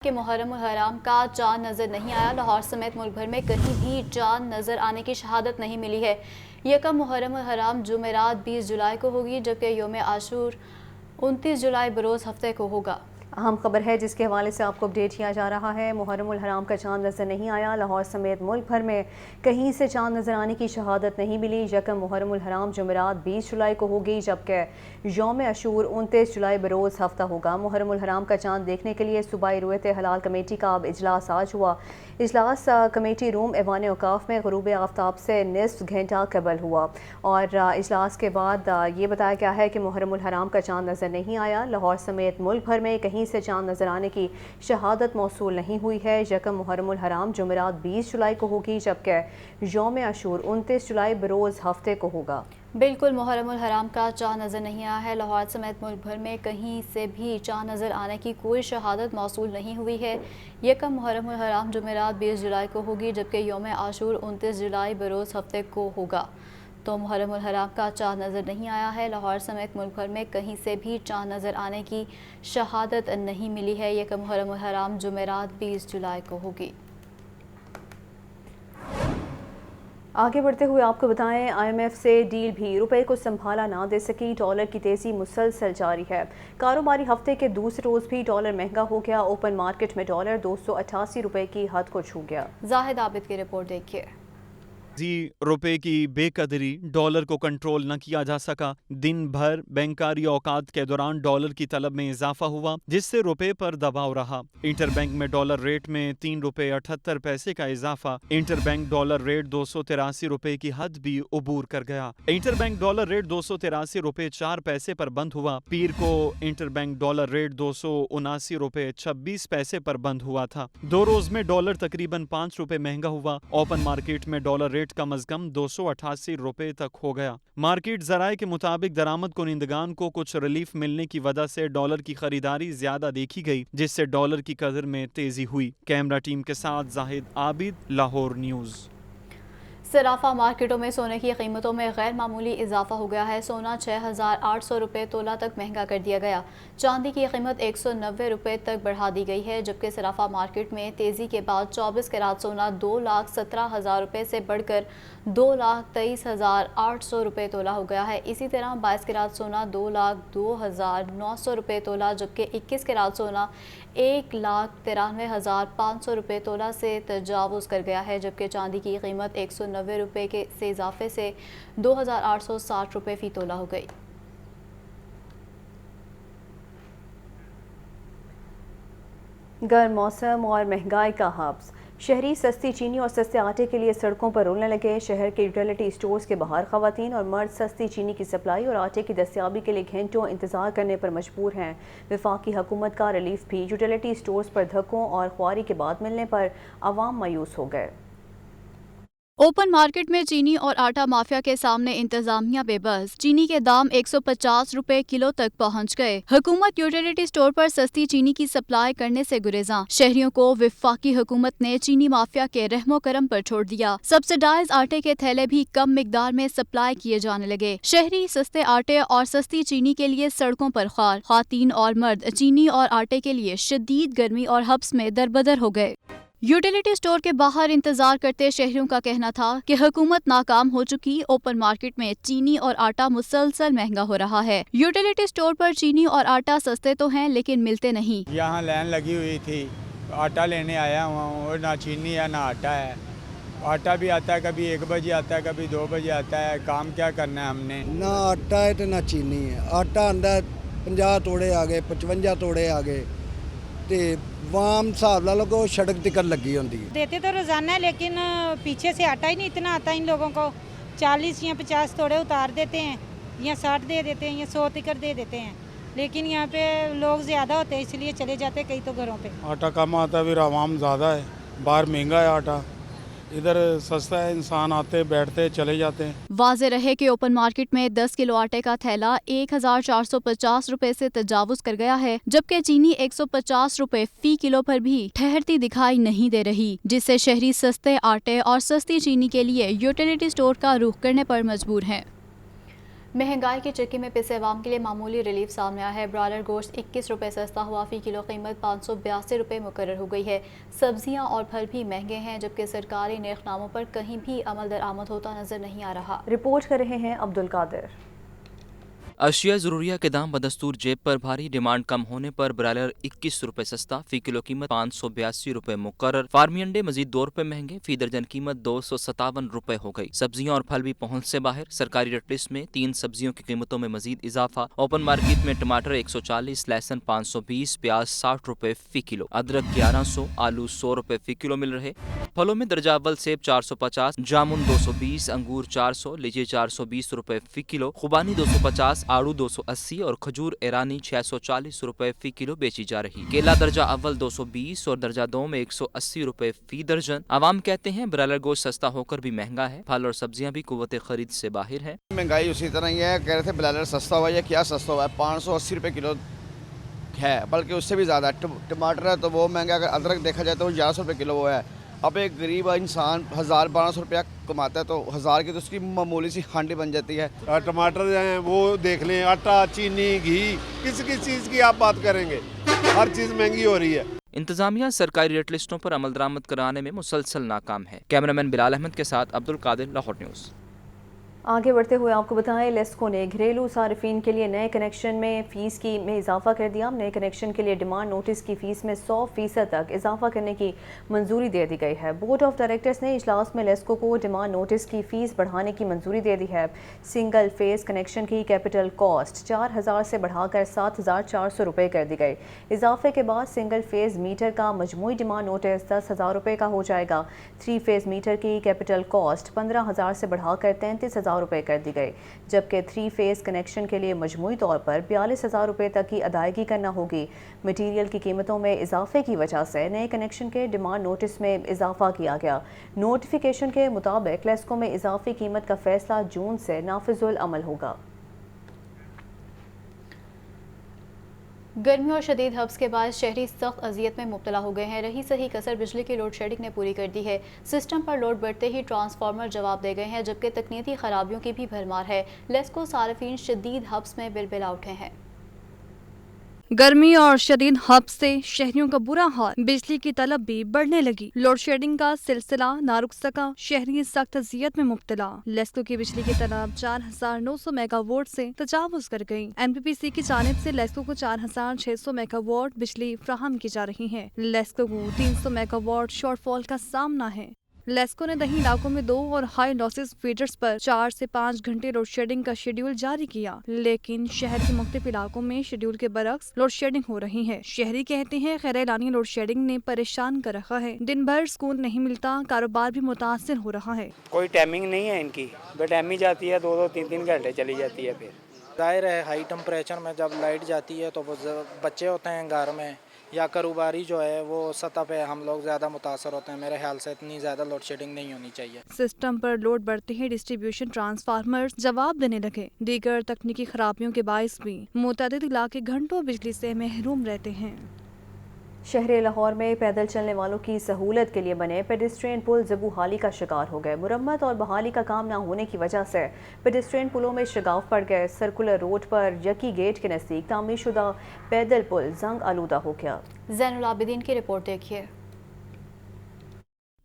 کہ محرم الحرام کا چاند نظر نہیں آیا۔ لاہور سمیت ملک بھر میں کہیں بھی چاند نظر آنے کی شہادت نہیں ملی ہے۔ یکم محرم الحرام جمعرات 20 جولائی کو ہوگی، جبکہ یوم عاشور 29 جولائی بروز ہفتے کو ہوگا۔ اہم خبر ہے جس کے حوالے سے آپ کو اپڈیٹ کیا جا رہا ہے۔ محرم الحرام کا چاند نظر نہیں آیا۔ لاہور سمیت ملک بھر میں کہیں سے چاند نظر آنے کی شہادت نہیں ملی۔ یکم محرم الحرام جمعرات 20 جولائی کو ہوگی، جبکہ یوم عاشور 29 جولائی بروز ہفتہ ہوگا۔ محرم الحرام کا چاند دیکھنے کے لیے صوبائی رویت ہلال کمیٹی کا اب اجلاس آج ہوا۔ اجلاس کمیٹی روم ایوان اوقاف میں غروب آفتاب سے نصف گھنٹہ قبل ہوا، اور اجلاس کے بعد یہ بتایا گیا ہے کہ محرم الحرام کا چاند نظر نہیں آیا۔ لاہور سمیت ملک بھر میں کہیں سے چاند نظر آنے کی شہادت موصول نہیں ہوئی ہے۔ یکم محرم الحرام جمعرات 20 جولائی کو ہوگی، جبکہ یوم عاشور 29 جولائی بروز ہفتے کو ہوگا۔ بالکل محرم الحرام کا چاند نظر نہیں آیا ہے۔ لاہور سمیت ملک بھر میں کہیں سے بھی چاند نظر آنے کی کوئی شہادت موصول نہیں ہوئی ہے۔ یکم محرم الحرام جمعرات 20 جولائی کو ہوگی، جبکہ یوم عاشور 29 جولائی بروز ہفتے کو ہوگا۔ تو محرم الحرام کا چاند نظر نہیں آیا ہے۔ لاہور سمیت ملک بھر میں کہیں سے بھی چاند نظر آنے کی شہادت نہیں ملی ہے۔ یکم محرم الحرام جمعرات 20 جولائی کو ہوگی۔ آگے بڑھتے ہوئے آپ کو بتائیں، آئی ایم ایف سے ڈیل بھی روپے کو سنبھالا نہ دے سکی۔ ڈالر کی تیزی مسلسل جاری ہے۔ کاروباری ہفتے کے دوسرے روز بھی ڈالر مہنگا ہو گیا۔ اوپن مارکیٹ میں ڈالر 288 روپے کی حد کو چھو گیا۔ زاہد عابد کی رپورٹ دیکھیے۔ روپے کی بے قدری، ڈالر کو کنٹرول نہ کیا جا سکا۔ دن بھر بینکاری اوقات کے دوران ڈالر کی طلب میں اضافہ ہوا، جس سے روپے پر دباؤ رہا۔ انٹر بینک میں ڈالر ریٹ میں 3 روپے 78 پیسے کا اضافہ۔ انٹر بینک ڈالر ریٹ 283 روپے کی حد بھی عبور کر گیا۔ انٹر بینک ڈالر ریٹ 283 روپے 4 پیسے پر بند ہوا۔ پیر کو انٹر بینک ڈالر ریٹ 279 روپے 26 پیسے پر بند ہوا تھا۔ 2 روز میں ڈالر تقریباً 5 روپے مہنگا ہوا۔ اوپن مارکیٹ میں ڈالر ریٹ کم از کم 288 روپے تک ہو گیا۔ مارکیٹ ذرائع کے مطابق درآمد کنندگان کو کچھ ریلیف ملنے کی وجہ سے ڈالر کی خریداری زیادہ دیکھی گئی، جس سے ڈالر کی قدر میں تیزی ہوئی۔ کیمرہ ٹیم کے ساتھ زاہد عابد، لاہور نیوز۔ صرافہ مارکیٹوں میں سونے کی قیمتوں میں غیر معمولی اضافہ ہو گیا ہے۔ سونا 6,800 روپے تولہ تک مہنگا کر دیا گیا۔ چاندی کی قیمت 190 روپے تک بڑھا دی گئی ہے، جبکہ صرافہ مارکیٹ میں تیزی کے بعد 24 کیرات سونا 2,17,000 روپے سے بڑھ کر 2,23,800 روپے تولہ ہو گیا ہے۔ اسی طرح 22 کیرات سونا 2,02,900 روپے تولہ، جبکہ 21 کیرات سونا 1,93,500 روپے تولہ سے تجاوز کر گیا ہے، جبکہ چاندی کی قیمت 190 روپے سے اضافے سے 2,860 روپے فی تولہ ہو گئی۔ گرم موسم اور مہنگائی کا حبس، شہری سستی چینی اور سستے آٹے کے لیے سڑکوں پر رولنے لگے۔ شہر کے یوٹیلیٹی سٹورز کے باہر خواتین اور مرد سستی چینی کی سپلائی اور آٹے کی دستیابی کے لیے گھنٹوں انتظار کرنے پر مجبور ہیں۔ وفاقی حکومت کا ریلیف بھی یوٹیلیٹی سٹورز پر دھکوں اور خواری کے بعد ملنے پر عوام مایوس ہو گئے۔ اوپن مارکیٹ میں چینی اور آٹا مافیا کے سامنے انتظامیہ بے بس۔ چینی کے دام 150 روپے کلو تک پہنچ گئے۔ حکومت یوٹیلیٹی سٹور پر سستی چینی کی سپلائی کرنے سے گریزاں۔ شہریوں کو وفاقی حکومت نے چینی مافیا کے رحم و کرم پر چھوڑ دیا۔ سبسڈائز آٹے کے تھیلے بھی کم مقدار میں سپلائی کیے جانے لگے۔ شہری سستے آٹے اور سستی چینی کے لیے سڑکوں پر خوار۔ خواتین اور مرد چینی اور آٹے کے لیے شدید گرمی اور حبس میں دربدر ہو گئے۔ یوٹیلیٹی سٹور کے باہر انتظار کرتے شہریوں کا کہنا تھا کہ حکومت ناکام ہو چکی۔ اوپن مارکیٹ میں چینی اور آٹا مسلسل مہنگا ہو رہا ہے۔ یوٹیلیٹی سٹور پر چینی اور آٹا سستے تو ہیں لیکن ملتے نہیں۔ یہاں لائن لگی ہوئی تھی، آٹا لینے آیا ہوا ہوں، اور نہ چینی ہے نہ آٹا ہے۔ آٹا بھی آتا ہے کبھی 1 بجے آتا ہے، کبھی 2 بجے آتا ہے۔ کام کیا کرنا ہے ہم نے؟ نہ آٹا ہے تو نہ چینی ہے۔ آٹا آندا 50 توڑے آ گئے، 55 توڑے آ گئے، تے وام حساب لا لو کہ سڑک تک لگی ہوتی ہے۔ دیتے تو روزانہ ہے، لیکن پیچھے سے آٹا ہی نہیں اتنا آتا ان لوگوں کو۔ 40 یا 50 توڑے اتار دیتے ہیں، یا 60 دے دیتے ہیں، یا 100 تکر دے دیتے ہیں، لیکن یہاں پہ لوگ زیادہ ہوتے ہیں اس لیے چلے جاتے کئی تو گھروں پہ۔ آٹا کم آتا ہے، پھر عوام زیادہ ہے، باہر مہنگا ہے آٹا، ادھر سستا ہے، انسان آتے بیٹھتے چلے جاتے ہیں۔ واضح رہے کہ اوپن مارکیٹ میں 10 کلو آٹے کا تھیلا 1,450 روپے سے تجاوز کر گیا ہے، جبکہ چینی 150 روپے فی کلو پر بھی ٹھہرتی دکھائی نہیں دے رہی، جس سے شہری سستے آٹے اور سستی چینی کے لیے یوٹیلیٹی سٹور کا رخ کرنے پر مجبور ہیں۔ महंगाई की चक्की में पिसे अवाम के लिए मामूली रिलीफ सामने आया है। ब्रॉयलर गोश्त 21 रुपये सस्ता हुआ, फी किलो कीमत 582 रुपये मुकर्रर हो गई है। सब्जियां और फल भी महंगे हैं, जबकि सरकारी नेखनामों पर कहीं भी अमल दरामद होता नजर नहीं आ रहा। रिपोर्ट कर रहे हैं अब्दुल कादिर। अशिया ज़रूरिया के दाम बदस्तूर जेब पर भारी, डिमांड कम होने पर ब्रॉयलर 21 रुपये सस्ता, फी किलो कीमत 582 रुपये मुकर्रर। फार्मी अंडे मजीद 2 रुपये महंगे, फी दर्जन कीमत 257 रुपये हो गई। सब्जियां और फल भी पहुंच से बाहर, सरकारी रेट लिस्ट में 3 सब्जियों की कीमतों में मजीद इजाफा। ओपन मार्केट में टमाटर 140, लहसुन 520, प्याज 60 रुपये फी किलो, अदरक 1100, आलू 100 रुपये फी किलो मिल रहे। फलों में दर्जा अव्वल सेब 450, जामुन 220, अंगूर 400, लीची 420 रुपये फी किलो, खुबानी 250, आड़ू 280 और खजूर ईरानी 640 रुपए फी किलो बेची जा रही। केला दर्जा अव्वल 220 और दर्जा 2 में 180 रुपए फी दर्जन। आवाम कहते हैं ब्रॉयलर गोश्त सस्ता होकर भी महंगा है, फल और सब्जियां भी कुव्वत खरीद से बाहर है। महंगाई उसी तरह ही है। कह रहे थे ब्रॉयलर सस्ता हुआ है, क्या सस्ता हुआ है, 580 रुपये किलो है, बल्कि उससे भी ज़्यादा। टमाटर है तो वो महंगा, अगर अदरक देखा जाए तो 1100 रुपये किलो वो है। अब एक गरीब इंसान 1000-1200 रुपया कमाता है तो 1000 की तो उसकी मामूली सी हांडी बन जाती है। टमाटर हैं वो देख लें, आटा, चीनी, घी, किस चीज़ की आप बात करेंगे, हर चीज़ महंगी हो रही है। इंतजामिया सरकारी रेट लिस्टों पर अमल दरामद कराने में मुसलसल नाकाम है। कैमरामैन बिलाल अहमद के साथ अब्दुल कादिर, लाहौर न्यूज़। आगे बढ़ते हुए आपको बताएं, लेस्को ने घरेलू सार्फिन के लिए नए कनेक्शन में फ़ीस में इजाफा कर दिया। नए कनेक्शन के लिए डिमांड नोटिस की फ़ीस में 100% तक इजाफा करने की मंजूरी दे दी गई है। बोर्ड ऑफ डायरेक्टर्स ने इजलास में लेस्को को डिमांड नोटिस की फ़ीस बढ़ाने की मंजूरी दे दी है। सिंगल फेस कनेक्शन की कैपिटल कॉस्ट 4000 से बढ़ाकर 7400 रुपये कर दी गई। इजाफे के बाद सिंगल फेस मीटर का मजमूई डिमांड नोटिस 10,000 रुपये का हो जाएगा। 3 फेस मीटर की कैपिटल कॉस्ट 15,000 से बढ़ाकर 33,000 रुपये कर दी गई, जबकि 3 फेस कनेक्शन के लिए मजमूई तौर पर 42,000 रुपये तक की अदायगी करना होगी। मटीरियल की कीमतों में इजाफे की वजह से नए कनेक्शन के डिमांड नोटिस में इजाफा किया गया। नोटिफिकेशन के मुताबिक लेस्को में इजाफी कीमत का फैसला जून से नाफिजुल अमल होगा। गर्मी और शदीद हब्स के बाद शहरी सख्त अजियत में मुब्तला हो गए हैं। रही सही कसर बिजली की लोड शेडिंग ने पूरी कर दी है। सिस्टम पर लोड बढ़ते ही ट्रांसफार्मर जवाब दे गए हैं, जबकि तकनीकी खराबियों की भी भरमार है। लेस्को सार्फिन शदीद हब्स में बिलबिला उठे हैं। गर्मी और शदीद हब्स से शहरियों का बुरा हाल, बिजली की तलब भी बढ़ने लगी। लोड शेडिंग का सिलसिला ना रुक सका, शहरी सख्त अजियत में मुब्तला। लेस्को की बिजली की तलब 4900 मेगावाट से तजावुज कर गई। एनपीपीसी की जानिब से लेस्को को 4600 मेगावाट बिजली फ्राहम की जा रही है। लेस्को को 300 मेगावाट शॉर्टफॉल का सामना है। लेस्को ने दही इलाकों में 2 और हाई लॉसेस फीडर्स पर 4 से 5 घंटे लोड शेडिंग का शेड्यूल जारी किया, लेकिन शहर के मुख्तलिफ इलाकों में शेड्यूल के बरक्स लोड शेडिंग हो रही है। शहरी कहते हैं खैर-ए-लानी लोड शेडिंग ने परेशान कर रखा है। दिन भर सुकून नहीं मिलता, कारोबार भी मुतासिर हो रहा है। कोई टाइमिंग नहीं है इनकी, बेटाइमी जाती है 2-2, 3-3 घंटे चली जाती है। फिर जाहिर है हाई टेम्परेचर में जब लाइट जाती है तो वो बच्चे होते हैं घर में या कारोबारी जो है वो सतह पे हम लोग ज़्यादा मुतासर होते हैं। मेरे ख्याल से इतनी ज़्यादा लोड शेडिंग नहीं होनी चाहिए। सिस्टम पर लोड बढ़ते ही डिस्ट्रीब्यूशन ट्रांसफार्मर जवाब देने लगे। दीगर तकनीकी खराबियों के बायस भी मुतअद्दिद इलाके घंटों बिजली से महरूम रहते हैं। शहर लाहौर में पैदल चलने वालों की सहूलत के लिए बने पेडेस्ट्रियन पुल ज़बूहाली का शिकार हो गए। मुरम्मत और बहाली का काम न होने की वजह से पेडेस्ट्रियन पुलों में शिगाफ पड़ गए। सर्कुलर रोड पर यकी गेट के नज़दीक तामीरशुदा पैदल पुल जंग आलूदा हो गया। ज़ैनुल आबिदीन की रिपोर्ट देखिए।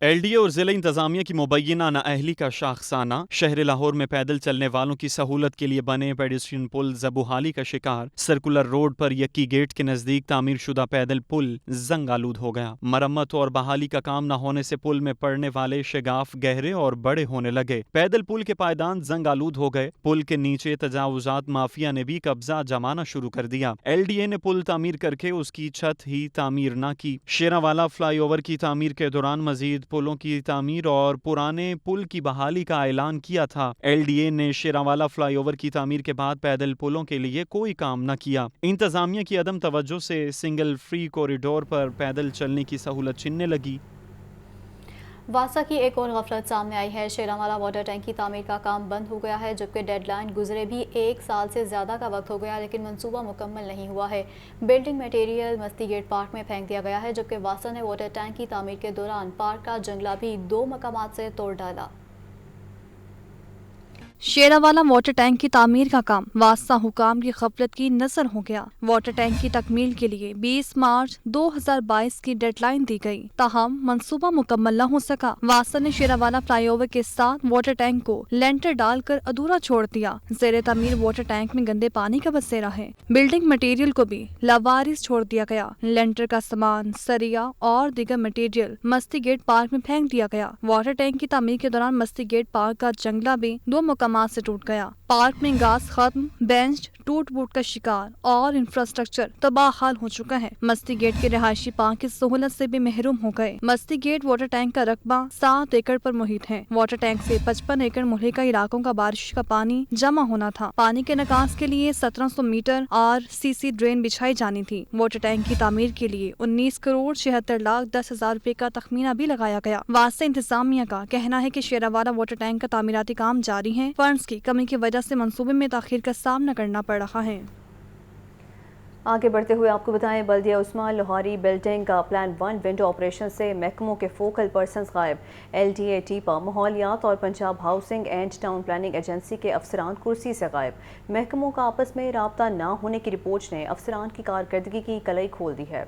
एलडीए और जिला इंतजामिया की मुबैना नाअहली का शाखसाना शहर लाहौर में पैदल चलने वालों की सहूलत के लिए बने पेडेस्ट्रियन पुल ज़बूहाली का शिकार। सर्कुलर रोड पर यक्की गेट के नज़दीक तामीर शुदा पैदल पुल जंग आलूद हो गया। मरम्मत और बहाली का काम न होने से पुल में पड़ने वाले शिगाफ गहरे और बड़े होने लगे। पैदल पुल के पायदान जंग आलूद हो गए। पुल के नीचे तजावुजात माफिया ने भी कब्जा जमाना शुरू कर दिया। एलडीए ने पुल तामीर करके उसकी छत ही तामीर न की। शेरावाला फ्लाईओवर की तामीर के दौरान मजीद पुलों की तामीर और पुराने पुल की बहाली का ऐलान किया था। एलडीए ने शेरावाला फ्लाईओवर की तामीर के बाद पैदल पुलों के लिए कोई काम न किया। इंतजामिया की अदम तवज्जो से सिंगल फ्री कॉरिडोर पर पैदल चलने की सहूलत छिनने लगी। वासा की एक और गफलत सामने आई है। शेरावाला वाटर टैंक की तामीर का काम बंद हो गया है, जबकि डेडलाइन गुजरे भी 1 साल से ज़्यादा का वक्त हो गया, लेकिन मंसूबा मुकम्मल नहीं हुआ है। बिल्डिंग मटेरियल मस्ती गेट पार्क में फेंक दिया गया है, जबकि वासा ने वाटर टैंक की तामीर के दौरान पार्क का जंगला भी 2 मकामात से तोड़ डाला। शेरावाला वाटर टैंक की तामीर का काम वास्ता हुकाम की गफलत की नजर हो गया। वाटर टैंक की तकमील के लिए 20 मार्च 2022 की डेडलाइन दी गई, ताहम मंसूबा मुकम्मल न हो सका। वास्ता ने शेरावाला फ्लाईओवर के साथ वाटर टैंक को लेंटर डालकर अधूरा छोड़ दिया। जेर तामीर वाटर टैंक में गंदे पानी का बसेरा है। बिल्डिंग मटेरियल को भी लावारिस छोड़ दिया गया। लेंटर का सामान, सरिया और दीगर मटेरियल मस्ती गेट पार्क में फेंक दिया गया। वाटर टैंक की तामीर के दौरान मस्ती गेट पार्क का जंगला भी 2 मुकामात से टूट गया। पार्क में घास खत्म, बेंच टूट फूट का शिकार और इंफ्रास्ट्रक्चर तबाह हाल हो चुका है। मस्ती गेट के रिहायशी पार्क की सहूलत से भी महरूम हो गए। मस्ती गेट वाटर टैंक का रकबा 7 एकड़ पर मुहित है। वाटर टैंक से 55 एकड़ मुहल्लिका इलाकों का बारिश का पानी जमा होना था। पानी के निकास के लिए 1700 मीटर RCC ड्रेन बिछाई जानी थी। वाटर टैंक की तामीर के लिए 19 करोड़ 76 लाख 10 हजार रुपए का तखमीना भी लगाया गया। वास्ता इंतजामिया का कहना है कि शेरावाला वाटर टैंक का तामीराती काम जारी है। फंड्स की कमी की वजह से मंसूबे में ताखीर का सामना करना पड़ रहा है। आगे बढ़ते हुए आपको बताएं, बल्दिया उस्मान लोहारी बिल्डिंग का प्लान 1 विंडो ऑपरेशन से महकमों के फोकल पर्सनस गायब। LDA टीपा, माहौलियात और Punjab housing and town planning agency के अफसरान कुर्सी से गायब। महकमों का आपस में राब्ता न होने की रिपोर्ट ने अफसरान की कारकर्दगी की कलई खोल दी है।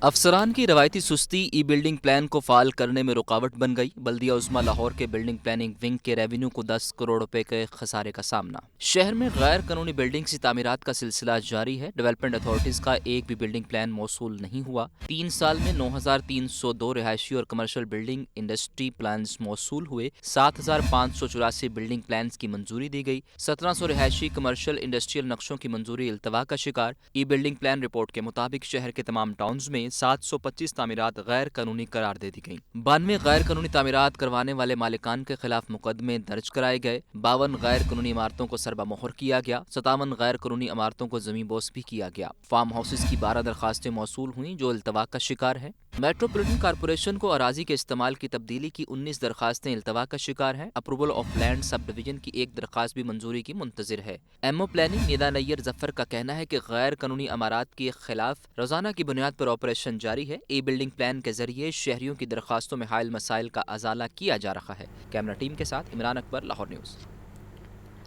अफसरान की रवायती सुस्ती ई बिल्डिंग प्लान को फाल करने में रुकावट बन गई। बल्दिया उस्मा लाहौर के बिल्डिंग प्लानिंग विंग के रेवेन्यू को 10 करोड़ रुपए के खसारे का सामना। शहर में गैर कानूनी बिल्डिंग की तामीरात का सिलसिला जारी है। डेवलपमेंट अथॉरिटीज का एक भी बिल्डिंग प्लान मौसूल नहीं हुआ। 3 साल में 9302 रिहायशी और कमर्शियल बिल्डिंग इंडस्ट्री प्लान मौसूल हुए। 7584 बिल्डिंग प्लान की मंजूरी दी गई। 1700 रिहायशी कमर्शियल इंडस्ट्रियल नक्शों की मंजूरी इल्तवा का शिकार। ई बिल्डिंग प्लान रिपोर्ट के मुताबिक शहर के तमाम टाउन्स में 725 तामीरात गैर कानूनी करार दे दी गई। 92 गैर कानूनी तामीरात करवाने वाले मालिकान के खिलाफ मुकदमे दर्ज कराए गए। 52 गैर कानूनी इमारतों को सरबा मोहर किया गया। 57 गैर कानूनी इमारतों को जमीन बोस भी किया गया। फार्म हाउसेस की 12 दरखास्तें मौसूल हुई जो इल्तवा का शिकार है। मेट्रोपॉलिटन कारपोरेशन को अराजी के इस्तेमाल की तब्दीली की 19 दरखास्तें इल्तवा का शिकार हैं। Approval of land sub division की 1 दरखास्त भी मंजूरी की मुंतजिर है। एमओ प्लानिंग निदा नैयर जफर का कहना है कि गैर कानूनी इमारात के खिलाफ रोजाना की बुनियाद पर ऑपरेशन जारी है। ई बिल्डिंग प्लान के जरिए शहरियों की दरखास्तों में हायल मसाइल का अजाला किया जा रहा है। कैमरा टीम के साथ Imran Akbar, Lahore news.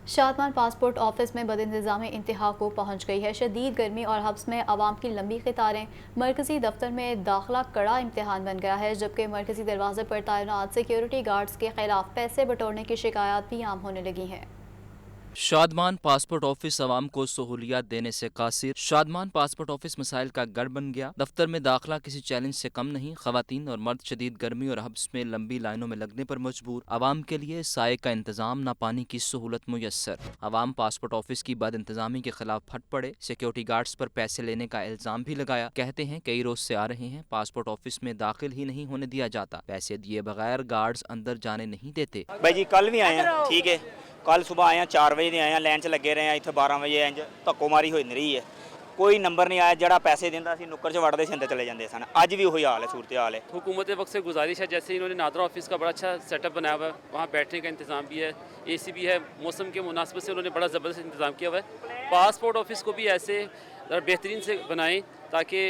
Shadman passport office में बदइंतजामी इंतहा को पहुंच गई है। शदीद गर्मी और हब्स में आवाम की लंबी कतारें। मरकजी दफ्तर में दाखिला कड़ा इम्तिहान बन गया है, जबकि मरकजी दरवाजे पर तैनात सिक्योरिटी गार्ड्स के खिलाफ पैसे बटोरने की शिकायत भी आम होने लगी हैं। शादमान पासपोर्ट ऑफिस आवाम को सहूलियात देने से कासिर। शादमान पासपोर्ट ऑफिस मसाइल का गढ़ बन गया। दफ्तर में दाखिला किसी चैलेंज से कम नहीं। खवातीन और मर्द शदीद गर्मी और हब्स में लंबी लाइनों में लगने पर मजबूर। आवाम के लिए साए का इंतजाम, न पानी की सहूलत मुयस्सर। आवाम पासपोर्ट ऑफिस की बद इंतजामी के खिलाफ फट पड़े। सिक्योरिटी गार्ड्स पर पैसे लेने का इल्जाम भी लगाया। कहते हैं कई रोज से आ रहे हैं, पासपोर्ट ऑफिस में दाखिल ही नहीं होने दिया जाता। पैसे दिए बगैर गार्ड्स अंदर जाने नहीं देते। भाई जी कल भी आए हैं, ठीक है, कल सुबह आए हैं 4 बजे आए हैं, लाइन 'ਚ ਲੱਗੇ ਰਹੇ ਆ ਇੱਥੇ 12 ਵਜੇ ਇੰਜ ਧੱਕੋ ਮਾਰੀ ਹੋਈ ਨਹੀਂ ਹੈ। कोई नंबर नहीं आया। जड़ा पैसे देंदा सी नुक्कर 'ਚ वड़दे सी अंदर चले जाते सन। अज भी वही हाल है, सूरत हाल है। हुकूमत वक्त से गुजारिश है, जैसे इन्होंने नादरा ऑफिस का बड़ा अच्छा सेटअप बनाया हुआ है, वहाँ बैठने का इंतज़ाम भी है, AC भी है। मौसम के मुनासिबत से उन्होंने बड़ा ज़बरदस्त इंतज़ाम किया हुआ है। पासपोर्ट ऑफिस को भी ऐसे बेहतरीन से बनाएं ताकि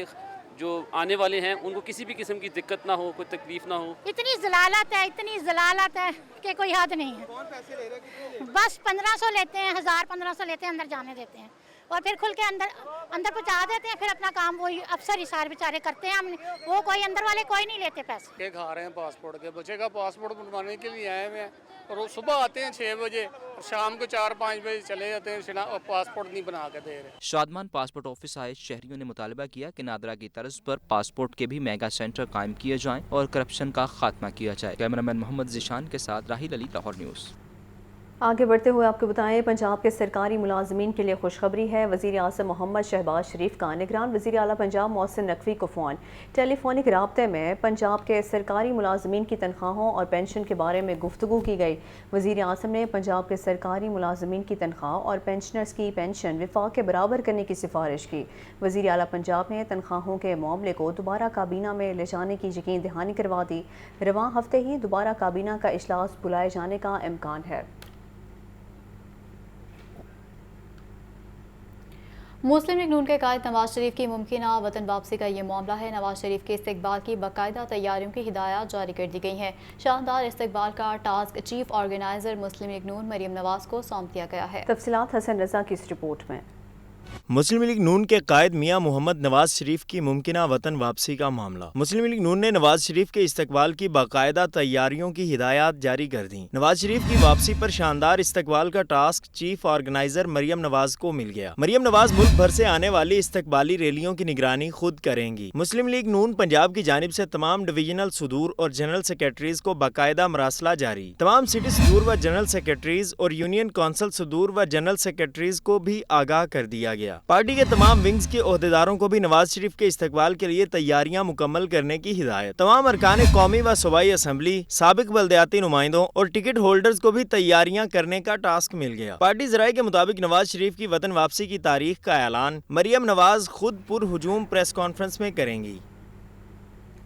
जो आने वाले हैं उनको किसी भी किस्म की दिक्कत ना हो, कोई तकलीफ ना हो। इतनी जलालत है कि कोई हद नहीं है। कौन पैसे ले रहे हैं? बस 1500 लेते हैं, 1000-1500 लेते हैं, अंदर जाने देते हैं और फिर खुल के अंदर पहुंचा देते हैं। फिर अपना काम वही अफसर ही सारे बेचारे करते हैं। हम वो कोई अंदर वाले कोई नहीं लेते पैसे। के खा रहे हैं पासपोर्ट के, बच्चे का पासपोर्ट बनवाने के लिए आए हुए हैं और वो सुबह आते हैं 6 बजे और शाम को 4-5 बजे चले जाते हैं और पासपोर्ट नहीं बना के दे रहे। शादमान पासपोर्ट ऑफिस आए शहरियों ने मुतालबा किया कि नादरा की तर्ज पर पासपोर्ट के भी मेगा सेंटर कायम किए जाएं और करप्शन का खात्मा किया जाए। कैमरामैन मोहम्मद जिशान के साथ राहिल अली, लाहौर न्यूज़। आगे बढ़ते हुए आपको बताएं, पंजाब के सरकारी मुलाजमीन के लिए खुशखबरी है। वज़ीर आज़म मोहम्मद शहबाज शरीफ का निगरान वज़ीर आला पंजाब मोहसिन नकवी को फ़ोन। टेलीफोनिक राब्ते में पंजाब के सरकारी मुलाजमीन की तनख्वाहों और पेंशन के बारे में गुफ्तगू की गई। वज़ीर आज़म ने पंजाब के सरकारी मुलाजमीन की तनख्वाह और पेंशनर्स की पेंशन विफाक के बराबर करने की सिफारिश की। वज़ीर आला पंजाब ने तनख्वाहों के मामले को दोबारा काबीना में ले जाने की यकीन दहानी करवा दी। रवां हफ्ते ही दोबारा काबीना का इजलास बुलाए जाने का इम्कान है। मुस्लिम लीग नून के कायद नवाज शरीफ की मुमकिना वतन वापसी का ये मामला है। नवाज शरीफ के इस्तकबाल की बाकायदा तैयारियों की हिदायत जारी कर दी गई हैं। शानदार इस्तकबाल का टास्क चीफ ऑर्गेनाइजर मुस्लिम लीग नून मरियम नवाज को सौंप दिया गया है। तफसीलात हसन रजा की इस रिपोर्ट में। मुस्लिम लीग नून के कायद मियां मोहम्मद नवाज शरीफ की मुमकिना वतन वापसी का मामला। मुस्लिम लीग नून ने नवाज शरीफ के इस्तकबाल की बाकायदा तैयारियों की हिदायत जारी कर दी। नवाज शरीफ की वापसी पर शानदार इस्तकबाल का task chief organiser Maryam Nawaz को मिल गया। मरियम नवाज मुल्क भर से आने वाली इस्तकबाली रैलियों की निगरानी खुद करेंगी। मुस्लिम लीग नून पंजाब की जानिब से तमाम डिवीजनल सदूर और जनरल सेक्रेटरीज को बाकायदा मरासला जारी। तमाम सिटी सदूर व जनरल सेक्रेटरीज और यूनियन कौंसिल सदूर व जनरल सेक्रेटरीज को भी आगाह कर दिया गया। पार्टी के तमाम विंग्स के ओहदेदारों को भी नवाज शरीफ के इस्तकबाल के लिए तैयारियां मुकम्मल करने की हिदायत। तमाम अरकान कौमी व सूबाई असम्बली, साबिक बल्दियाती नुमाइंदों और टिकट होल्डर्स को भी तैयारियां करने का टास्क मिल गया। पार्टी ज़राए के मुताबिक नवाज शरीफ की वतन वापसी की तारीख का ऐलान मरियम नवाज खुद पुरहुजूम प्रेस कॉन्फ्रेंस में करेंगी।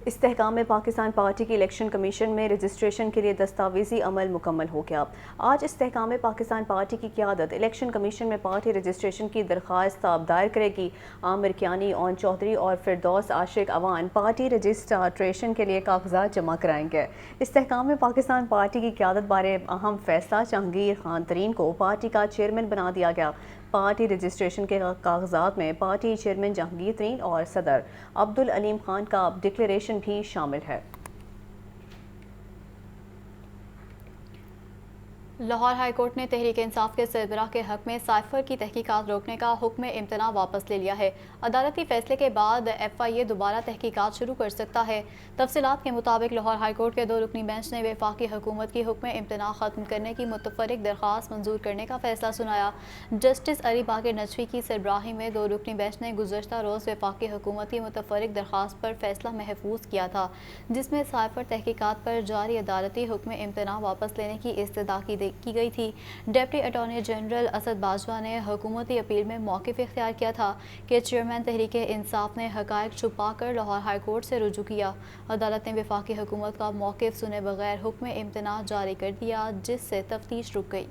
इस्तेहकाम पाकिस्तान पार्टी की इलेक्शन कमीशन में रजिस्ट्रेशन के लिए दस्तावेजी अमल मुकम्मल हो गया। आज इस्तेहकाम पाकिस्तान पार्टी की क़यादत इलेक्शन कमीशन में पार्टी रजिस्ट्रेशन की दरख्वास्त दायर करेगी। आमिर कियानी, ओन चौधरी और फिरदौस आशिक अवान पार्टी रजिस्ट्रेशन के लिए कागजात जमा कराएंगे। इस्तेहकाम पाकिस्तान पार्टी की क़यादत बारे अहम फैसला जहांगीर खान तरीन को पार्टी का चेयरमैन बना दिया गया। पार्टी रजिस्ट्रेशन के कागजात में पार्टी चेयरमैन जहांगीर तरीन और सदर अब्दुल अलीम खान का डिक्लेरेशन भी शामिल है। लाहौर हाई कोर्ट ने तहरीक इंसाफ के सरबराह के हक में साइफर की तहकीकात रोकने का हुक्म इम्तना वापस ले लिया है। अदालती फैसले के बाद FIA दोबारा तहकीकात शुरू कर सकता है। तफसीलात के मुताबिक लाहौर हाई कोर्ट के 2 रुकनी बेंच ने वफाकी हुकूमत की हुक्म इम्तना ख़त्म करने की मुतफर्रिक दरख्वास्त मंजूर करने का फैसला सुनाया। जस्टिस अली बाकर नजफी की सरबराही में 2 रुकनी बेंच ने गुज़श्ता रोज़ वफाकी हुकूमत की मुतफर्रिक दरख्वास्त पर फैसला महफूज किया था, जिसमें साइफर तहकीकात पर जारी अदालती हुक्म इम्तना वापस लेने की इस्तदा की गई थी। Deputy attorney general Asad Bajwa ने हुकूमती अपील में मौक़िफ़ इख्तियार किया था कि चेयरमैन तहरीक इंसाफ ने हक़ाइक़ छुपा कर लाहौर हाई कोर्ट से रुजू किया। अदालत ने वफाकी हुकूमत का मौक़िफ़ सुने बगैर हुक्म इम्तना जारी कर दिया, जिससे तफ्तीश रुक गई।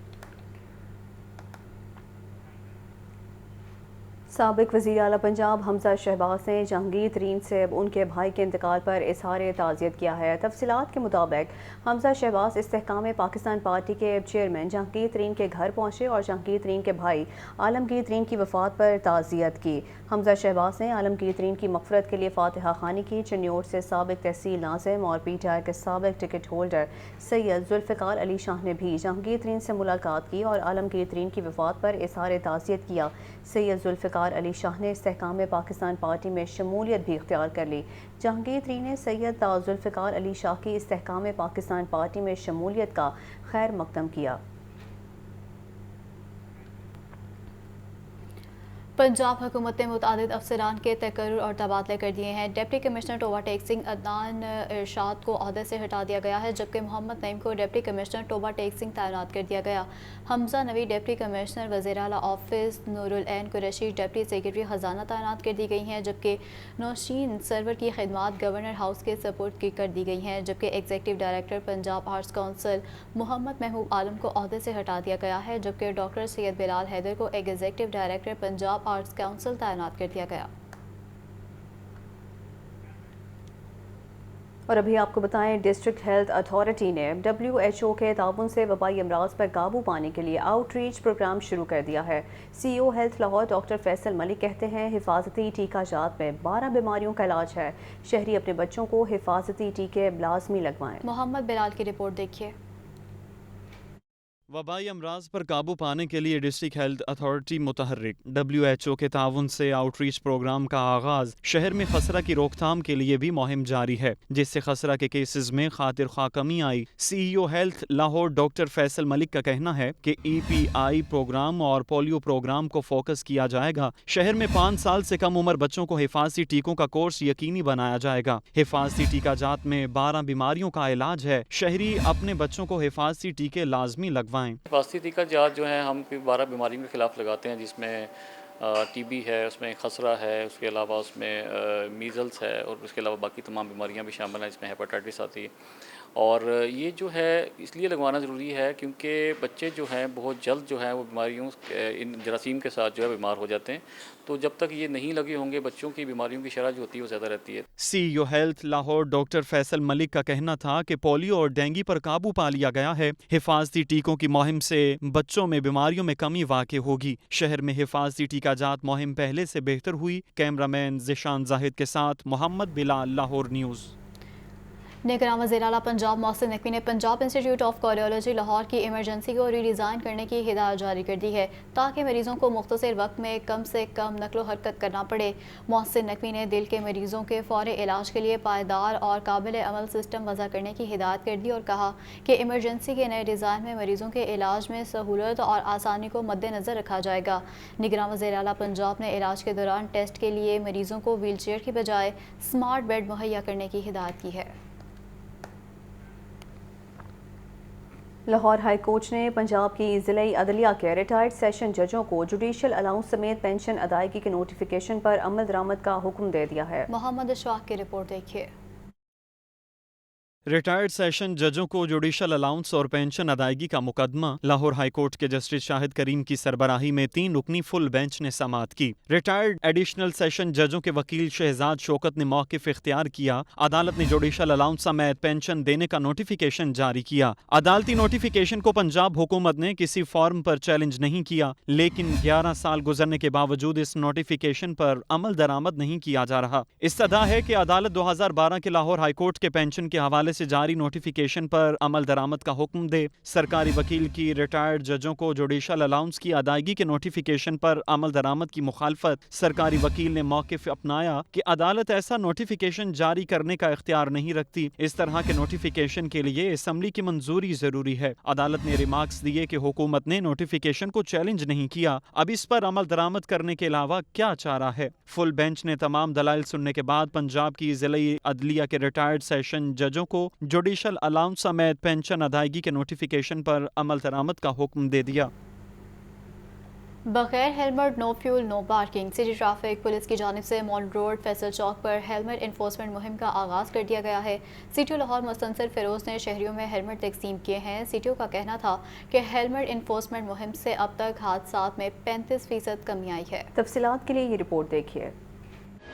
साबिक वज़ीर आला पंजाब हमजा शहबाज ने जहांगीर तरीन से उनके भाई के इंतकाल पर इज़हार ताज़ियत किया है। तफसीलात के मुताबिक हमजा शहबाज इस्तेहकाम पाकिस्तान पार्टी के चेयरमैन जहांगीर तरीन के घर पहुँचे और जहांगीर तरीन के भाई आलमगीर तरीन की वफ़ात पर ताज़ियत की। हमजा शहबाज ने आलमगीर तरीन की मग़फ़रत के लिए फातिहा खानी की। चिन्योट से साबिक तहसील नाज़िम और PTI के साबिक टिकट होल्डर सैयद जुल्फ़िकार अली शाह ने भी जहांगीर तरीन से मुलाकात की और आलमगीर तरीन की वफ़ात पर इज़हार ताज़ियत किया। सैयद जुल्फ़िकार अली शाह ने इस्तेहकाम पाकिस्तान पार्टी में शमूलियत भी इख्तियार कर ली। जहांगीर तरीन ने सैयद जुल्फ़िकार अली शाह की इस्तेहकाम पाकिस्तान पार्टी में शमूलियत का खैर मकदम किया। पंजाब हुकूमत ने मुतादिद अफसरान के तकर्रुर और तबादले कर दिए हैं। डिप्टी कमिश्नर टोबा टेक सिंह अदनान इरशाद को ओहदे से हटा दिया गया है, जबकि मोहम्मद नईम को डिप्टी कमिश्नर टोबा टेक सिंह तैनात कर दिया गया। हमजा नवी डिप्टी कमिश्नर वज़ीर आला office, Noorul Ain Qureshi deputy secretary ख़जाना तैनात कर दी गई हैं, जबकि नौशीन सरवर की खिदमात गवर्नर हाउस के सपोर्ट की कर दी गई हैं। जबकि executive director Punjab arts council Mohammad Mehboob Alam को ओहदे से हटा दिया गया है, जबकि डॉक्टर सैयद बिलाल हैदर को executive director Punjab arts council तैनात कर दिया गया। और अभी आपको बताएं, डिस्ट्रिक्ट हेल्थ अथॉरिटी ने WHO के ताउन से वबाई अमराज पर काबू पाने के लिए आउटरीच प्रोग्राम शुरू कर दिया है। CEO health Lahore doctor Faisal Malik कहते हैं, हिफाजती टीका जात में 12 बीमारियों का इलाज है। शहरी अपने बच्चों को हिफाजती टीके लाजमी लगवाएं। मोहम्मद बिलाल की रिपोर्ट देखिए। वबाई अमराज पर काबू पाने के लिए डिस्ट्रिक्ट हेल्थ अथॉरिटी मुतहर्रिक। WHO के ताउन से आउटरीच प्रोग्राम का आगाज शहर में खसरा की रोकथाम के लिए भी मुहिम जारी है, जिससे खसरा के केसेस में खातिर खा कमी आई। CEO health Lahore doctor Faisal Malik का कहना है कि EPI प्रोग्राम और पोलियो प्रोग्राम को फोकस किया जाएगा। शहर में 5 साल से कम उम्र बच्चों को हिफाजती टीकों का कोर्स यकीनी बनाया जाएगा। हिफाजती टीका जात में 12 बीमारियों का इलाज है। शहरी अपने बच्चों को हिफाजती टीके लाजमी लगवाएं। हिफाजती टीका जात जो है हम 12 बीमारियों के खिलाफ लगाते हैं, जिसमें TB है, उसमें खसरा है, उसके अलावा उसमें मीज़ल्स है और उसके अलावा बाकी तमाम बीमारियां भी शामिल हैं, इसमें हेपेटाइटिस आती है। اور یہ جو ہے اس لیے لگوانا ضروری ہے کیونکہ بچے جو ہیں بہت جلد جو ہیں وہ بیماریوں ان جراثیم کے ساتھ جو ہے بیمار ہو جاتے ہیں، تو جب تک یہ نہیں لگے ہوں گے بچوں کی بیماریوں کی شرح جو ہوتی ہے وہ زیادہ رہتی ہے۔ CEO health Lahore doctor Faisal Malik کا کہنا تھا کہ پولیو اور ڈینگی پر قابو پا لیا گیا ہے۔ حفاظتی ٹیکوں کی مہم سے بچوں میں بیماریوں میں کمی واقع ہوگی۔ شہر میں حفاظتی ٹیکہ جات مہم پہلے سے بہتر ہوئی۔ کیمرہ مین ذیشان زاہد کے ساتھ محمد بلال، لاہور نیوز۔ نگراں وزیر اعلیٰ پنجاب محسن نقوی نے Punjab institute of cardiology Lahore کی ایمرجنسی کو ری ڈیزائن کرنے کی ہدایت جاری کر دی ہے تاکہ مریضوں کو مختصر وقت میں کم سے کم نقل و حرکت کرنا پڑے۔ محسن نقوی نے دل کے مریضوں کے فوری علاج کے لیے پائیدار اور قابل عمل سسٹم وضع کرنے کی ہدایت کر دی اور کہا کہ ایمرجنسی کے نئے ڈیزائن میں مریضوں کے علاج میں سہولت اور آسانی کو مد نظر رکھا جائے گا۔ نگراں وزیر اعلیٰ پنجاب نے علاج کے دوران ٹیسٹ کے لیے مریضوں کو ویل چیئر کی بجائے اسمارٹ بیڈ مہیا کرنے کی ہدایت کی ہے۔ لاہور ہائی کورٹ نے پنجاب کی ضلعی عدلیہ کے ریٹائرڈ سیشن ججوں کو جوڈیشل الاؤنس سمیت پینشن ادائیگی کے نوٹیفیکیشن پر عمل درآمد کا حکم دے دیا ہے۔ محمد اشفاق کی رپورٹ دیکھیے۔ ریٹائرڈ سیشن ججوں کو جوڈیشل الاؤنس اور پینشن ادائیگی کا مقدمہ لاہور ہائی کورٹ کے جسٹس شاہد کریم کی سربراہی میں 3 رکنی فل بینچ نے سماعت کی۔ ریٹائرڈ ایڈیشنل سیشن ججوں کے وکیل شہزاد شوکت نے موقف اختیار کیا۔ عدالت نے جوڈیشل الاؤنس سمیت پینشن دینے کا نوٹیفیکیشن جاری کیا۔ عدالتی نوٹیفیکیشن کو پنجاب حکومت نے کسی فارم پر چیلنج نہیں کیا، لیکن 11 سال گزرنے کے باوجود اس نوٹیفیکیشن پر عمل درآمد نہیں کیا جا رہا۔ استدعا ہے کہ عدالت 2012 کے لاہور ہائی کورٹ کے پینشن کے حوالے سے جاری نوٹیفیکیشن پر عمل درآمد کا حکم دے۔ سرکاری وکیل کی ریٹائرڈ ججوں کو جوڈیشل الاؤنس کی ادائیگی کے نوٹیفیکیشن پر عمل درآمد کی مخالفت۔ سرکاری وکیل نے موقف اپنایا کہ عدالت ایسا نوٹیفیکیشن جاری کرنے کا اختیار نہیں رکھتی۔ اس طرح کے نوٹیفیکیشن کے لیے اسمبلی کی منظوری ضروری ہے۔ عدالت نے ریمارکس دیے کہ حکومت نے نوٹیفیکیشن کو چیلنج نہیں کیا، اب اس پر عمل درآمد کرنے کے علاوہ کیا چارہ ہے۔ فل بینچ نے تمام دلائل سننے کے بعد پنجاب کی ضلعی عدلیہ کے ریٹائرڈ سیشن ججوں کو جوڈیشل الاؤنس سمیت پینشن ادائیگی کے نوٹیفیکیشن پر عمل درآمد کا حکم دے دیا۔ بغیر ہیلمٹ نو fuel no parking. City traffic police کی جانب سے مال روڈ فیصل چوک پر ہیلمٹ انفورسمنٹ مہم کا آغاز کر دیا گیا ہے۔ C T O Lahore Mustansar Feroze نے شہریوں میں ہیلمٹ تقسیم کیے ہیں۔ سی ٹی او کا کہنا تھا کہ ہیلمٹ انفورسمنٹ مہم سے اب تک حادثات میں 35% کمی آئی ہے۔ تفصیلات کے لیے یہ رپورٹ دیکھیے۔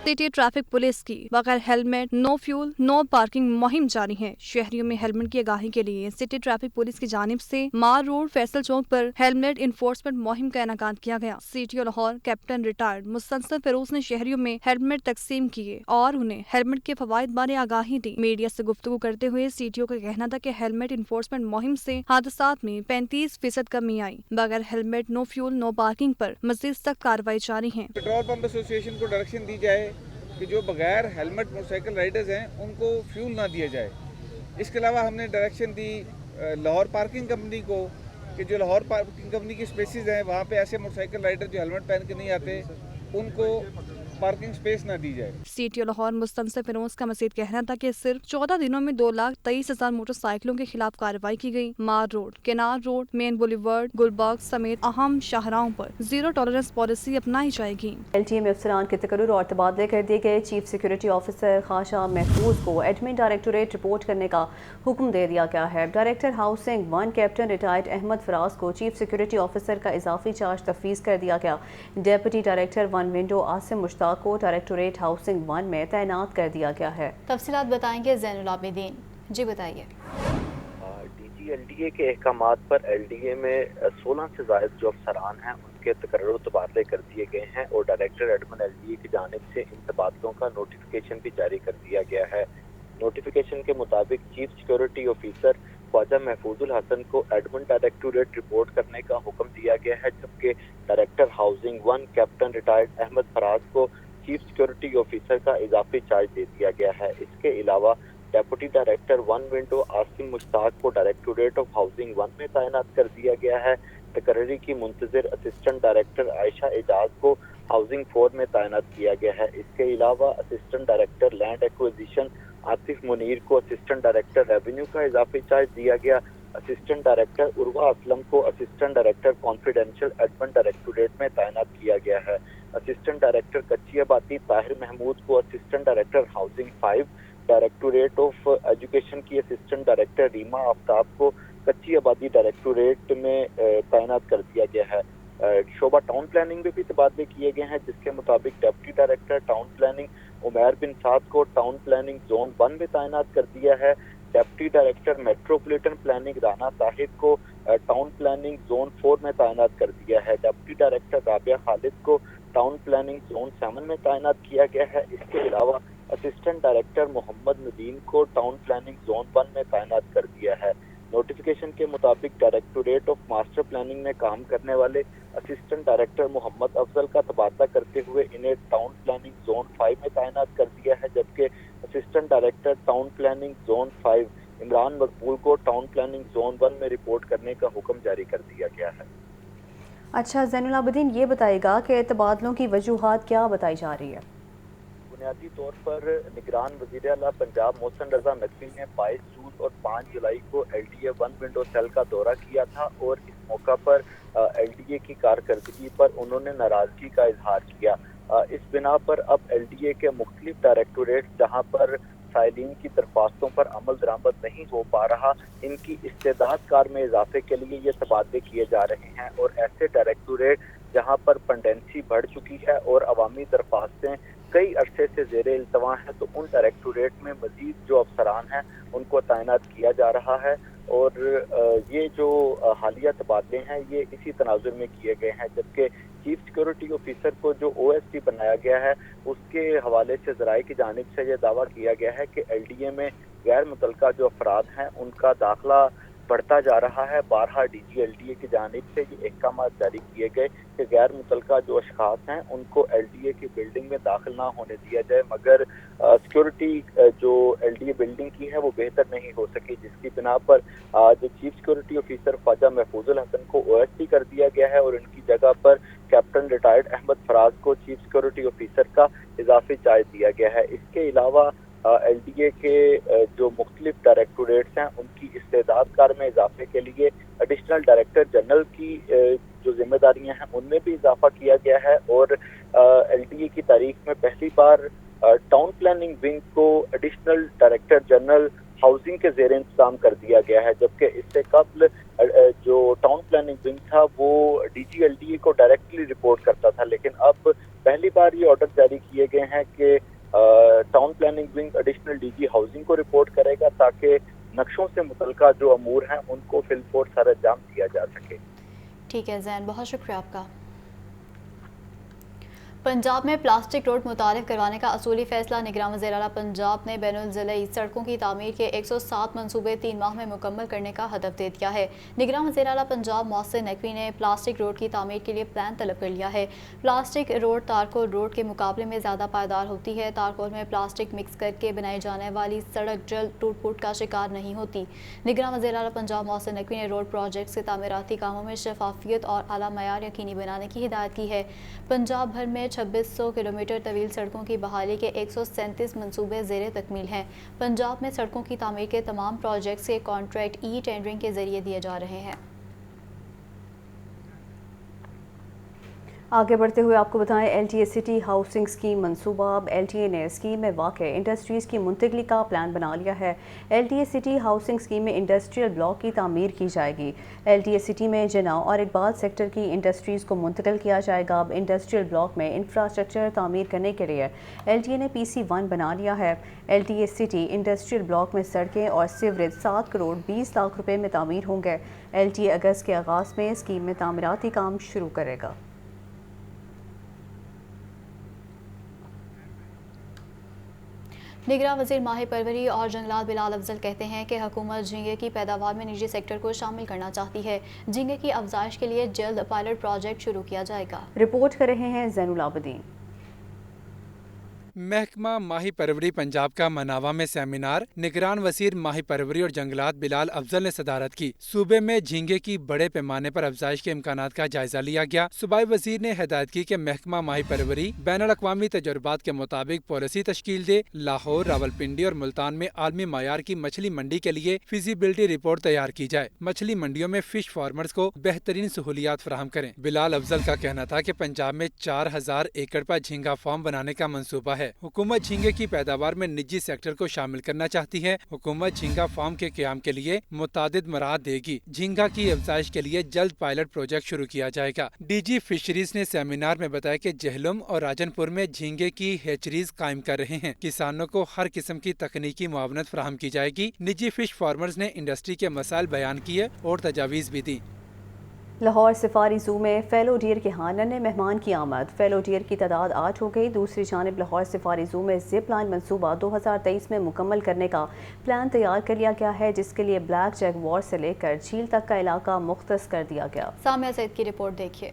سٹی ٹریفک پولیس کی بغیر ہیلمٹ نو فیول نو پارکنگ مہم جاری ہے۔ شہریوں میں ہیلمٹ کی آگاہی کے لیے سٹی ٹریفک پولیس کی جانب سے مار روڈ فیصل چوک پر ہیلمٹ انفورسمنٹ مہم کا انعقاد کیا گیا۔ C T O Lahore captain retired Mustansar Feroze نے شہریوں میں ہیلمٹ تقسیم کیے اور انہیں ہیلمٹ کے فوائد بارے آگاہی دی۔ میڈیا سے گفتگو کرتے ہوئے سی ٹی او کا کہنا تھا کہ ہیلمٹ انفورسمنٹ مہم سے حادثات میں 35% کمی آئی۔ بغیر ہیلمٹ نو فیول نو پارکنگ پر مزید سخت کارروائی جاری ہے۔ پیٹرول پمپ ایسوسی ایشن کو ڈائریکشن دی جائے کہ جو بغیر ہیلمٹ موٹر سائیکل رائڈرز ہیں ان کو فیول نہ دیا جائے۔ اس کے علاوہ ہم نے ڈائریکشن دی لاہور پارکنگ کمپنی کو کہ جو لاہور پارکنگ کمپنی کی سپیسیز ہیں وہاں پہ ایسے موٹر سائیکل رائڈر جو ہیلمٹ پہن کے نہیں آتے ان کو پارکنگ سپیس نہ دی جائے۔ C T O Lahore Mustansar Feroze کا مزید کہنا تھا کہ صرف 14 دنوں میں 2,23,000 موٹر سائیکلوں کے خلاف کارروائی کی گئی۔ مار روڈ، کینار روڈ، مین بولیورڈ، گلبرگ سمیت اہم شاہراہوں پر زیرو ٹالرنس پالیسی اپنائی جائے گی۔ ایل ٹی اے میں افسران کے تقرر اور تبادلے کر دیے گئے۔ چیف سیکورٹی آفیسر خواجہ محفوظ کو ایڈمن ڈائریکٹوریٹ رپورٹ کرنے کا حکم دے دیا گیا ہے۔ Director housing 1 captain retired Ahmad Faraz کو چیف سیکورٹی آفیسر کا اضافی چارج تفویض کر دیا گیا۔ ڈیپٹی ڈائریکٹر 1 ونڈو عاصم مشتاق کو ڈائریکٹوریٹ ہاؤسنگ 1 میں تعینات کر دیا گیا ہے۔ تفصیلات بتائیں گے زین العابدین۔ جی بتائیے۔ D G L D A کے احکامات پر ایل ڈی اے میں 16 سے زائد جو افسران ہیں ان کے تقرر و تبادلے کر دیے گئے ہیں اور ڈائریکٹر ایڈمن ایل ڈی اے کی جانب سے ان تبادلوں کا نوٹیفیکیشن بھی جاری کر دیا گیا ہے۔ نوٹیفیکیشن کے مطابق چیف سیکورٹی آفیسر خواجہ محفوظ الحسن کو ایڈمن ڈائریکٹوریٹ رپورٹ کرنے کا حکم دیا گیا ہے، جبکہ director housing 1 captain retired Ahmad Faraz کو چیف سیکورٹی آفیسر کا اضافی چارج دے دیا گیا ہے۔ اس کے علاوہ ڈیپٹی ڈائریکٹر 1 ونڈو عاصم مشتاق کو ڈائریکٹوریٹ آف ہاؤسنگ 1 میں تعینات کر دیا گیا ہے۔ تقرری کی منتظر اسسٹنٹ ڈائریکٹر عائشہ اعجاز کو ہاؤسنگ 4 میں تعینات کیا گیا ہے۔ اس کے علاوہ assistant director land acquisition Atif Munir کو اسسٹنٹ ڈائریکٹر ریونیو کا اضافی چارج دیا گیا۔ اسسٹنٹ ڈائریکٹر عروہ اسلم کو assistant director confidential admin directorate میں تعینات کیا گیا ہے۔ اسسٹنٹ ڈائریکٹر کچی آبادی طاہر محمود کو assistant director housing 5 directorate of education की असिस्टेंट डायरेक्टर रीमा आफ्ताब को कच्ची आबादी डायरेक्टोरेट में तैनात कर दिया गया है। शोबा टाउन प्लानिंग में भी तबादले किए गए हैं, जिसके मुताबिक deputy director town planning Umair bin Saad को टाउन प्लानिंग जोन 1 में तैनात कर दिया है। Deputy director metropolitan planning Rana Sahib को टाउन प्लानिंग जोन 4 में तैनात कर दिया है। डिप्टी डायरेक्टर राबिया खालिद को टाउन प्लानिंग जोन 7 में तैनात किया गया है। इसके अलावा असिस्टेंट डायरेक्टर मोहम्मद नदीम को टाउन प्लानिंग जोन 1 में तैनात कर दिया है। नोटिफिकेशन के मुताबिक डायरेक्टोरेट ऑफ मास्टर प्लानिंग में काम करने वाले असिस्टेंट डायरेक्टर मोहम्मद अफजल का तबादला करते हुए इन्हें टाउन प्लानिंग जोन 5 में तैनात कर दिया है, जबकि assistant director town planning zone 5 Imran मकबूल को टाउन प्लानिंग जोन 1 में रिपोर्ट करने का हुक्म जारी कर दिया गया है। अच्छा ज़ैनुल आबिदीन, ये बताएगा कि तबादलों की वजूहात क्या बताई जा रही है? बुनियादी तौर पर निगरान वज़ीर आला पंजाब मोहसिन रज़ा नकवी ने 22 जून और 5 जुलाई को LDA 1 विंडो सेल का दौरा किया था और इस मौका पर LDA की कारकर्दगी पर उन्होंने नाराज़गी का इजहार किया। इस बिना पर अब LDA के मुख्तलिफ डायरेक्टोरेट जहां पर साइलिन की दरख्वास्तों पर अमल दरामद नहीं हो पा रहा, इनकी इस्तेदाद कार में इजाफे के लिए ये तबादले किए जा रहे हैं और ऐसे डायरेक्टोरेट जहां पर पेंडेंसी बढ़ चुकी है और अवामी दरख्वास्तें कई अरसे से ज़ेरे इल्तवा हैं, तो उन डायरेक्टोरेट में मजीद जो अफसरान हैं उनको तैनात किया जा रहा है। और ये जो हालिया तबादले हैं ये इसी तनाजुर में किए गए हैं, जबकि चीफ सिक्योरिटी ऑफिसर को जो OSD बनाया गया है उसके हवाले से ज़राए की जानिब से ये दावा किया गया है कि LDA में गैर मुतलका जो अफराद हैं उनका दाखिला बढ़ता जा रहा है। बारहा DG LDA की जानिब से ये अहकाम जारी किए गए कि गैर मुतलका जो अशखास हैं उनको LDA की बिल्डिंग में दाखिल ना होने दिया जाए, मगर सिक्योरिटी जो LDA बिल्डिंग की है वो बेहतर नहीं हो सकी, जिसकी बिना पर जो chief security officer Khawaja Mahfoozul Hassan को OSD कर दिया गया है और उनकी जगह पर कैप्टन रिटायर्ड अहमद फराज को चीफ सिक्योरिटी ऑफिसर का इजाफी चार्ज दिया गया है। इसके अलावा LDA के जो मुख्तलिफ डायरेक्टोरेट्स हैं उनकी इस्तेदाद कार में इजाफे के लिए एडिशनल डायरेक्टर जनरल की जो जिम्मेदारियां हैं उनमें भी इजाफा किया गया है और LDA की तारीख में पहली बार टाउन प्लानिंग विंग को एडिशनल डायरेक्टर जनरल हाउसिंग के ज़ेर इंतजाम कर दिया गया है, जबकि इससे कबल जो टाउन प्लानिंग विंग था वो DG LDA को डायरेक्टली रिपोर्ट करता था, लेकिन अब पहली बार ये ऑर्डर जारी किए गए हैं कि town planning wing additional DG housing को रिपोर्ट करेगा ताकि नक्शों से मुतल्लिका जो अमूर हैं उनको फिलफोर सर अंजाम दिया जा सके। ठीक है जैन, बहुत शुक्रिया आपका। पंजाब में प्लास्टिक रोड मुतारिफ करवाने का असूली फैसला। निगरान वज़ीर आला पंजाब ने बैनुल-ज़िलई सड़कों की तामीर के 107 मनसूबे 3 माह में मुकम्मल करने का हदफ दे दिया है। निगरान वज़ीर आला पंजाब मोहसिन नकवी ने प्लास्टिक रोड की तामीर के लिए प्लान तलब कर लिया है। प्लास्टिक रोड तारकोल रोड के मुकाबले में ज़्यादा पायदार होती है। तारकोल में प्लास्टिक मिक्स करके बनाई जाने वाली सड़क जल्द टूट फूट का शिकार नहीं होती। निगरान वज़ीर आला पंजाब मोहसिन नकवी ने रोड प्रोजेक्ट्स के तामीराती कामों में शफाफियत और आला मयार यकीनी बनाने की हिदायत की है। पंजाब भर में 2600 किलोमीटर तवील सड़कों की बहाली के 137 मनसूबे ज़ेरे तकमील हैं। पंजाब में सड़कों की तामीर के तमाम प्रोजेक्ट्स के कॉन्ट्रैक्ट टेंडरिंग के जरिए दिए जा रहे हैं। आगे बढ़ते हुए आपको बताएं, LTA सिटी हाउसिंग स्कीम मंसूबा। अब LTA ने स्कीम में वाक़ इंडस्ट्रीज़ की मुंतकली का प्लान बना लिया है। LTA सिटी हाउसिंग स्कीम में इंडस्ट्रियल ब्लॉक की तामीर की जाएगी। LTA सिटी में जना और इकबाल सेक्टर की इंडस्ट्रीज़ को मुंतकिल किया जाएगा। अब इंडस्ट्रियल ब्लॉक में इंफ्रास्ट्रक्चर तामीर करने के लिए LTA ने PC1 बना लिया है। LTA सिटी इंडस्ट्रियल ब्लॉक में सड़कें और सीवरेज 7 करोड़ 20 लाख रुपए में तामीर होंगे। LTA अगस्त के आगाज़ में स्कीम में तामीराती काम शुरू करेगा। निगरान वज़ीर माही परवरी और जंगलात बिलाल अफजल कहते हैं कि हुकूमत झींगे की पैदावार में निजी सेक्टर को शामिल करना चाहती है। झींगे की अफजाइश के लिए जल्द पायलट प्रोजेक्ट शुरू किया जाएगा। रिपोर्ट कर रहे हैं ज़ैनुल आबिदीन। महकमा माही परवरी पंजाब का मनावा में सेमिनार निगरान वज़ीर माही परवरी और जंगलात बिलाल अफजल ने सदारत की। सूबे में झींगे की बड़े पैमाने पर अफजाइश के इम्कानात का जायजा लिया गया। सूबाई वज़ीर ने हिदायत की कि महकमा माही परवरी बैनुल अक़वामी तजुर्बात के मुताबिक पॉलिसी तश्कील दे। लाहौर, रावलपिंडी और मुल्तान में आलमी मायार की मछली मंडी के लिए फिजिबिलिटी रिपोर्ट तैयार की जाए। मछली मंडियों में फिश फार्मर्स को बेहतरीन सहूलियात फराहम करें। बिलाल अफजल का कहना था कि पंजाब में 4000 एकड़ पर झींगा फार्म बनाने का मंसूबा है। है। हुकूमत झींगे की पैदावार में निजी सेक्टर को शामिल करना चाहती है। हुकूमत झींगा फार्म के क़याम के लिए मुतादिद मराहत देगी। झींगा की अफजाइश के लिए जल्द पायलट प्रोजेक्ट शुरू किया जाएगा। डीजी फिशरीज ने सेमिनार में बताया कि जहलुम और राजनपुर में झींगे की हैचरीज कायम कर रहे हैं। किसानों को हर किस्म की तकनीकी मुआवनत फराहम की जाएगी। निजी फिश फार्मर्स ने इंडस्ट्री के मसाइल बयान किए और तजावीज़ भी दी। लाहौर सफारी ज़ू में फेलो डियर के यहाँ नन्हे मेहमान की आमद। फेलो डियर की तादाद 8 हो गई। दूसरी जानिब लाहौर सफारी ज़ू में जिप लाइन मनसूबा 2023 में मुकम्मल करने का प्लान तैयार कर लिया गया है, जिसके लिए ब्लैक जैगुआर से लेकर झील तक का इलाका मुख्तस कर दिया गया। सामिया सईद की रिपोर्ट देखिए।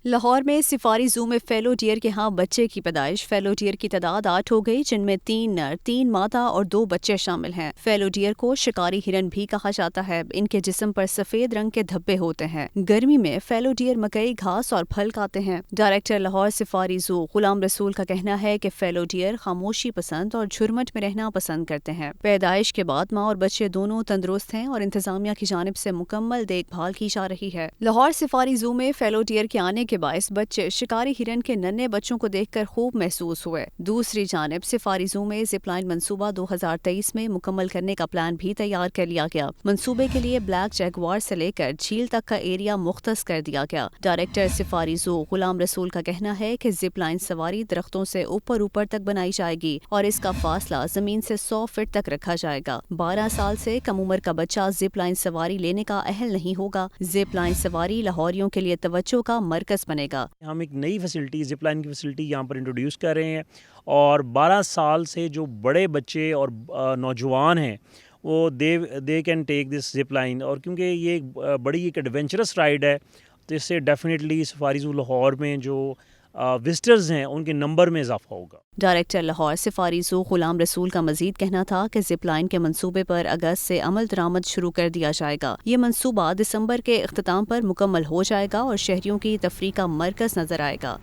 लाहौर में सफारी ज़ू में फेलो डियर के यहाँ बच्चे की पैदाइश। फेलो डियर की तादाद 8 हो गई, जिनमें 3 नर, 3 मादा और 2 बच्चे शामिल हैं। फेलो डियर को शिकारी हिरन भी कहा जाता है। इनके जिस्म पर सफेद रंग के धब्बे होते हैं। गर्मी में फेलो डियर मकई, घास और फल खाते हैं। Director Lahore safari zoo Ghulam Rasool का कहना है कि फेलो डियर खामोशी पसंद और झुरमट में रहना पसंद करते हैं। पैदाइश के बाद माँ और बच्चे दोनों तंदुरुस्त हैं और इंतजामिया की जानिब से मुकम्मल देखभाल की जा रही है। लाहौर सफारी ज़ू में फेलो डियर के आने के बायस बच्चे शिकारी हिरन के नन्हे बच्चों को देखकर खूब महसूस हुए। दूसरी जानिब सफारी ज़ू में जिपलाइन मंसूबा 2023 में मुकम्मल करने का प्लान भी तैयार कर लिया गया। मंसूबे के लिए ब्लैक जैगुआर से लेकर झील तक का एरिया मुख्तस कर दिया गया। Director safari zoo Ghulam Rasool का कहना है कि जिपलाइन सवारी दरख्तों से ऊपर तक बनाई जाएगी और इसका फासला जमीन से 100 फीट तक रखा जाएगा। 12 साल से कम उम्र का बच्चा जिपलाइन सवारी लेने का अहल नहीं होगा। जिपलाइन सवारी लाहौरियों के लिए तवज्जो का मरकज बनेगा। हम एक नई फैसिलिटी जिपलाइन की फैसिलिटी यहाँ पर इंट्रोड्यूस कर रहे हैं और 12 साल से जो बड़े बच्चे और नौजवान हैं वो they can take this zipline. और क्योंकि ये एक बड़ी एक एडवेंचरस राइड है तो इससे डेफिनेटली सफारी ज़ू लाहौर में जो विजिटर्स हैं उनके नंबर में इजाफा होगा। Director Lahore safari zoo Ghulam Rasool का मजीद कहना था कि जिपलाइन के मंसूबे पर अगस्त से अमल दरामद शुरू कर दिया जाएगा। ये मंसूबा दिसंबर के इख्तिताम पर मुकम्मल हो जाएगा और शहरियों की तफरीह का मरकज नजर आएगा।